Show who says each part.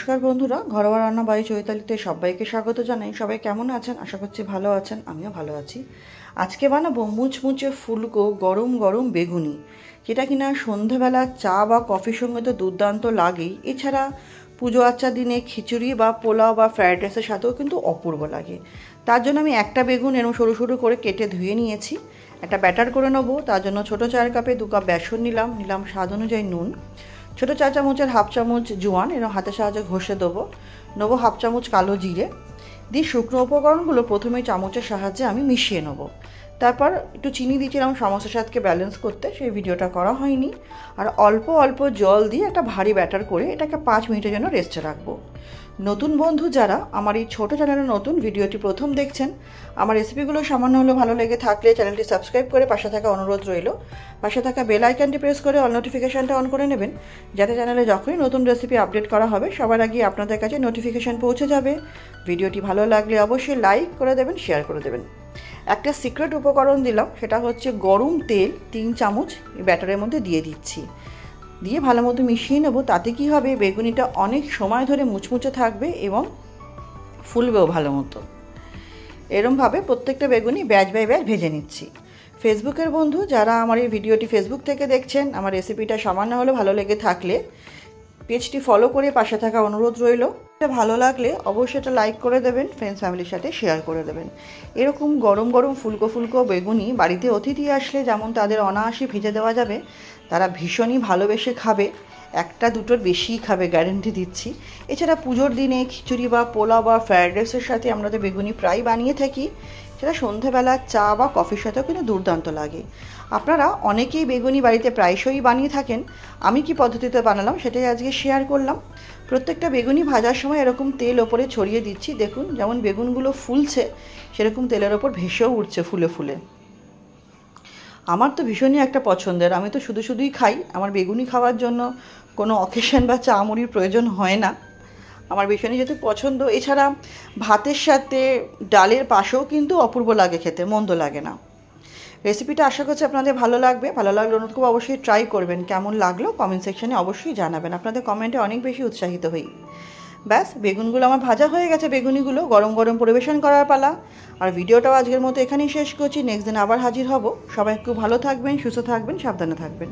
Speaker 1: নমস্কার বন্ধুরা, ঘরোয়া রান্না বাই চৈতালিতে সবাইকে স্বাগত জানাই। সবাই কেমন আছেন? আশা করছি ভালো আছেন, আমিও ভালো আছি। আজকে বানাবো মুচমুচে ফুলকো গরম গরম বেগুনি, যেটা কিনা সন্ধেবেলা চা বা কফির সঙ্গে তো দুর্দান্ত লাগেই। এছাড়া পুজো আচ্চার দিনে খিচুড়ি বা পোলাও বা ফ্রায়েড রাইসের সাথেও কিন্তু অপূর্ব লাগে। তার জন্য আমি একটা বেগুন এরকম সরু সরু করে কেটে ধুয়ে নিয়েছি। একটা ব্যাটার করে নেবো। তার জন্য ছোটো চায়ের কাপে 2 কাপ বেসন নিলাম স্বাদ অনুযায়ী নুন, ছোটো চা চামচের হাফ চামচ জোয়ান এরকম হাতের সাহায্যে ঘষে নেবো হাফ চামচ কালো জিরে দিয়ে শুকনো উপকরণগুলো প্রথমেই চামচের সাহায্যে আমি মিশিয়ে নেব। তারপর একটু চিনি দিয়েছিলাম সমস্যার স্বাদকে ব্যালেন্স করতে, সেই ভিডিওটা করা হয়নি। আর অল্প অল্প জল দিয়ে একটা ভারী ব্যাটার করে এটাকে 5 মিনিটের জন্য রেস্টে রাখবো। নতুন বন্ধু যারা আমার এই ছোটো চ্যানেলে নতুন ভিডিওটি প্রথম দেখছেন, আমার রেসিপিগুলো সামান্য হলেও ভালো লেগে থাকলে চ্যানেলটি সাবস্ক্রাইব করে পাশে থাকা অনুরোধ রইল। পাশে থাকা বেল আইকনটি প্রেস করে অল নোটিফিকেশানটা অন করে নেবেন, যাতে চ্যানেলে যখনই নতুন রেসিপি আপডেট করা হবে সবার আগে আপনাদের কাছে নোটিফিকেশান পৌঁছে যাবে। ভিডিওটি ভালো লাগলে অবশ্যই লাইক করে দেবেন, শেয়ার করে দেবেন। একটা সিক্রেট উপকরণ দিলাম, সেটা হচ্ছে গরম তেল 3 চামচ ব্যাটারের মধ্যে দিয়ে দিচ্ছি। দিয়ে ভালো মতো মিশিয়ে নেবো। তাতে কি হবে, বেগুনিটা অনেক সময় ধরে মুচমুচে থাকবে এবং ফুলবেও ভালো মতো। এরমভাবে প্রত্যেকটা বেগুনি ব্যাচ বাই ব্যাচ ভেজে নিচ্ছি। ফেসবুকের বন্ধু যারা আমার এই ভিডিওটি ফেসবুক থেকে দেখছেন, আমার রেসিপিটা সামান্য হলে ভালো লেগে থাকলে পেজটি ফলো করে পাশে থাকা অনুরোধ রইল। এটা ভালো লাগলে অবশ্যই এটা লাইক করে দেবেন, ফ্রেন্ডস ফ্যামিলির সাথে শেয়ার করে দেবেন। এরকম গরম গরম ফুলকো ফুলকো বেগুনি বাড়িতে অতিথি আসলে যেমন তাদের অনায়াসে ভেজে দেওয়া যাবে, তারা ভীষণই ভালোবেসে খাবে, একটা দুটোর বেশিই খাবে, গ্যারেন্টি দিচ্ছি। এছাড়া পুজোর দিনে খিচুড়ি বা পোলাও বা ফ্রায়েড রাইসের সাথে আমরা তো বেগুনি প্রায় বানিয়ে থাকি, সেটা সন্ধ্যাবেলা চা বা কফির সাথেও কিন্তু দুর্দান্ত লাগে। আপনারা অনেকেই বেগুনি বাড়িতে প্রায়শই বানিয়ে থাকেন। আমি কি পদ্ধতিতে বানালাম সেটাই আজকে শেয়ার করলাম। প্রত্যেকটা বেগুনি ভাজার সময় এরকম তেল ওপরে ছড়িয়ে দিচ্ছি। দেখুন যেমন বেগুনগুলো ফুলছে সেরকম তেলের ওপর ভেসেও উঠছে ফুলে ফুলে। আমার তো ভীষণই একটা পছন্দের, আমি তো শুধুই খাই। আমার বেগুনি খাওয়ার জন্য কোনো অকেশন বা চা মুড়ির প্রয়োজন হয় না, আমার ভীষণই যেহেতু পছন্দ। এছাড়া ভাতের সাথে ডালের পাশেও কিন্তু অপূর্ব লাগে খেতে, মন্দ লাগে না। রেসিপিটা আশা করছি আপনাদের ভালো লাগবে। ভালো লাগলে অনুরোধ করব অবশ্যই ট্রাই করবেন। কেমন লাগলো কমেন্ট সেকশনে অবশ্যই জানাবেন, আপনাদের কমেন্টে অনেক বেশি উৎসাহিত হই। ব্যাস, বেগুনগুলো আমার ভাজা হয়ে গেছে। বেগুনিগুলো গরম গরম পরিবেশন করার পালা। আর ভিডিওটাও আজকের মতো এখানেই শেষ করছি। নেক্সট দিন আবার হাজির হব। সবাই খুব ভালো থাকবেন, সুস্থ থাকবেন, সাবধানে থাকবেন।